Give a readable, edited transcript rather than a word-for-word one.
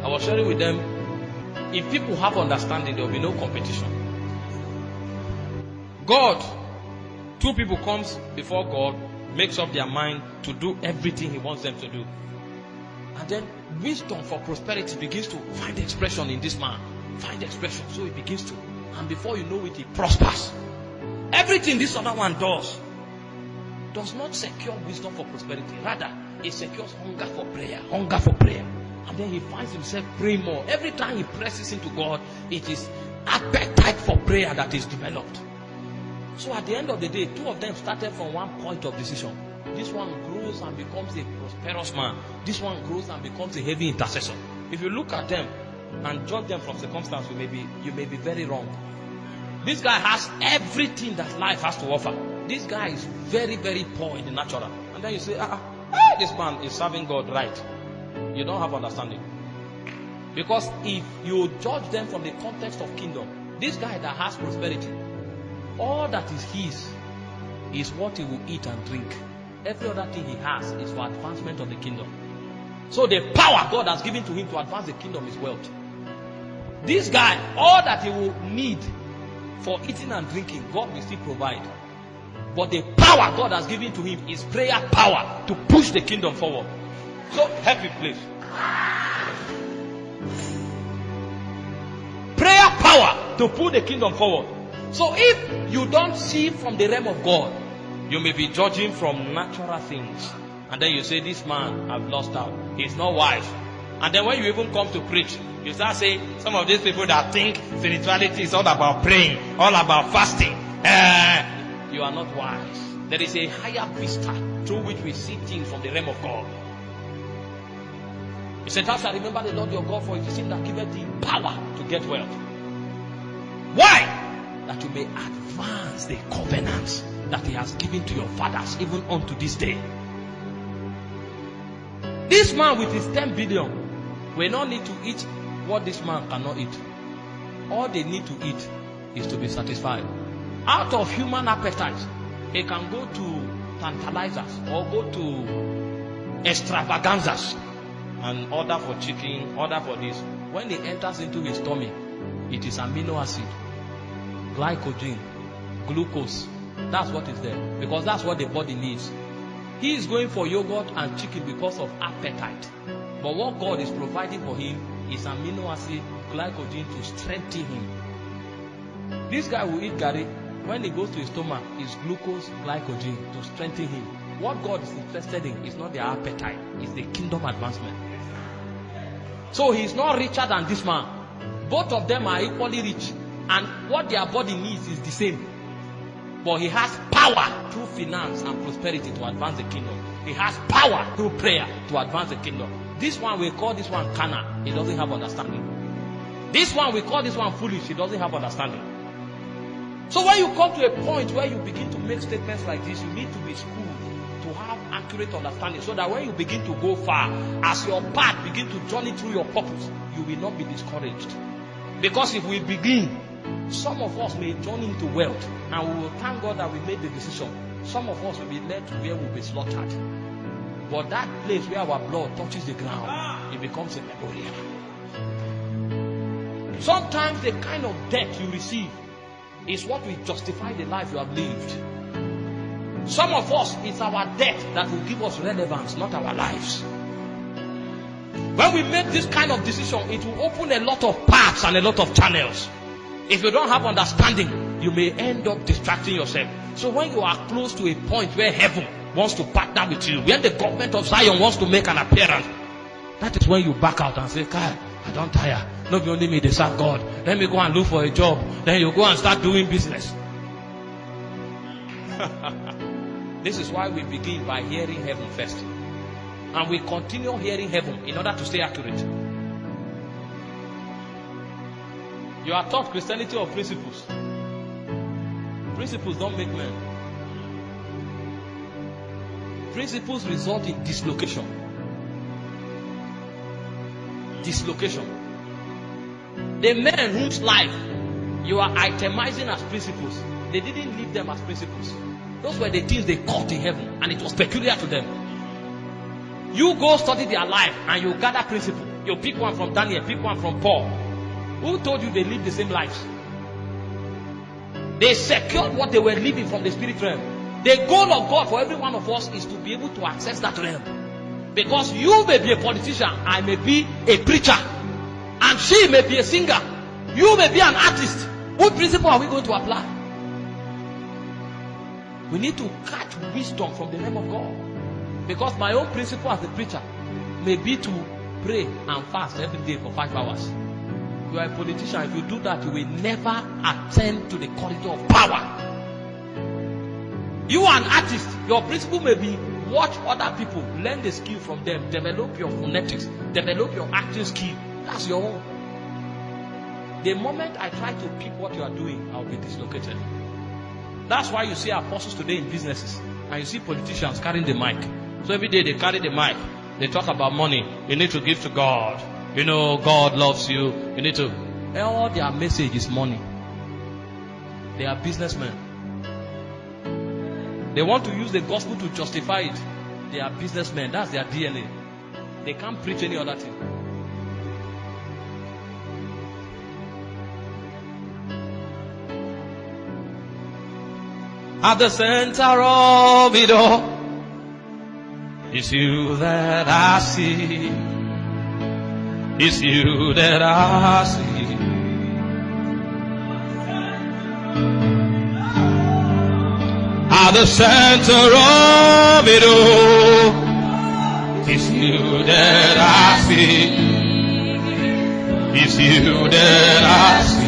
I was sharing with them, if people have understanding, there will be no competition. God, two people comes before God, makes up their mind to do everything He wants them to do. And then wisdom for prosperity begins to find expression in this man. Find expression. So he begins to. And before you know it, he prospers. Everything this other one does not secure wisdom for prosperity. Rather, it secures hunger for prayer. Hunger for prayer. And then he finds himself praying more. Every time he presses into God, it is appetite for prayer that is developed. So at the end of the day, two of them started from one point of decision. This one grows and becomes a prosperous man. This one grows and becomes a heavy intercessor. If you look at them and judge them from circumstance, you may be very wrong. This guy has everything that life has to offer. This guy is very, very poor in the natural. And then you say, this man is serving God right. You don't have understanding. Because if you judge them from the context of kingdom, this guy that has prosperity, all that is his is what he will eat and drink. Every other thing he has is for advancement of the kingdom. So the power God has given to him to advance the kingdom is wealth. This guy, all that he will need for eating and drinking, God will still provide. But the power God has given to him is prayer power to push the kingdom forward. So help me please. Prayer power to pull the kingdom forward. So if you don't see from the realm of God, you may be judging from natural things. And then you say, this man I've lost out. He's not wise. And then when you even come to preach, you start saying, some of these people that think spirituality is all about praying, all about fasting. You are not wise. There is a higher vista through which we see things from the realm of God. He said, thou shalt remember the Lord your God, for it is him that giveth thee power to get wealth. Why? That you may advance the covenants that he has given to your fathers even unto this day. This man with his 10 billion will not need to eat what this man cannot eat. All they need to eat is to be satisfied. Out of human appetite, he can go to tantalizers or go to extravaganzas and order for chicken, order for this. When it enters into his tummy, it is amino acid, glycogen, glucose. That's what is there. Because that's what the body needs. He is going for yogurt and chicken because of appetite. But what God is providing for him is amino acid, glycogen to strengthen him. This guy will eat gari. When he goes to his stomach, it's glucose, glycogen to strengthen him. What God is interested in is not their appetite, it's the kingdom advancement. So he's not richer than this man. Both of them are equally rich. And what their body needs is the same. But he has power through finance and prosperity to advance the kingdom. He has power through prayer to advance the kingdom. This one, we call this one carnal. He doesn't have understanding. This one, we call this one foolish. He doesn't have understanding. So when you come to a point where you begin to make statements like this, you need to be schooled to have accurate understanding, so that when you begin to go far, as your path begin to journey through your purpose, you will not be discouraged. Because if we begin, some of us may journey into wealth, and we will thank God that we made the decision. Some of us will be led to where we'll be slaughtered. But that place where our blood touches the ground, it becomes a memorial. Sometimes the kind of death you receive is what will justify the life you have lived. Some of us, it's our death that will give us relevance, not our lives. When we make this kind of decision, it will open a lot of paths and a lot of channels. If you don't have understanding, you may end up distracting yourself. So when you are close to a point where heaven wants to partner with you, when the government of Zion wants to make an appearance, that is when you back out and say, God, I don't tire. Not only me, they serve God. Let me go and look for a job. Then you go and start doing business. This is why we begin by hearing heaven first. And we continue hearing heaven in order to stay accurate. You are taught Christianity of principles. Principles don't make men. Principles result in dislocation. Dislocation. The men whose life you are itemizing as principles, they didn't leave them as principles. Those were the things they caught in heaven, and it was peculiar to them. You go study their life and you gather principle. You pick one from Daniel, pick one from Paul. Who told you they live the same lives? They secured what they were living from the spirit realm. The goal of God for every one of us is to be able to access that realm. Because you may be a politician, I may be a preacher, and she may be a singer. You may be an artist. What principle are we going to apply? We need to catch wisdom from the realm of God. Because my own principle as a preacher may be to pray and fast every day for 5 hours. You are a politician. If you do that, you will never attain to the corridor of power. You are an artist. Your principle may be watch other people, learn the skill from them, develop your phonetics, develop your acting skill. That's your own. The moment I try to pick what you are doing, I'll be dislocated. That's why you see apostles today in businesses, and you see politicians carrying the mic. So every day they carry the mic. They talk about money. You need to give to God. You know, God loves you. You need to. All their message is money. They are businessmen. They want to use the gospel to justify it. They are businessmen. That's their DNA. They can't preach any other thing. At the center of it all, it's you that I see. It's you that I see. At the center of it all, it's you that I see. It's you that I see.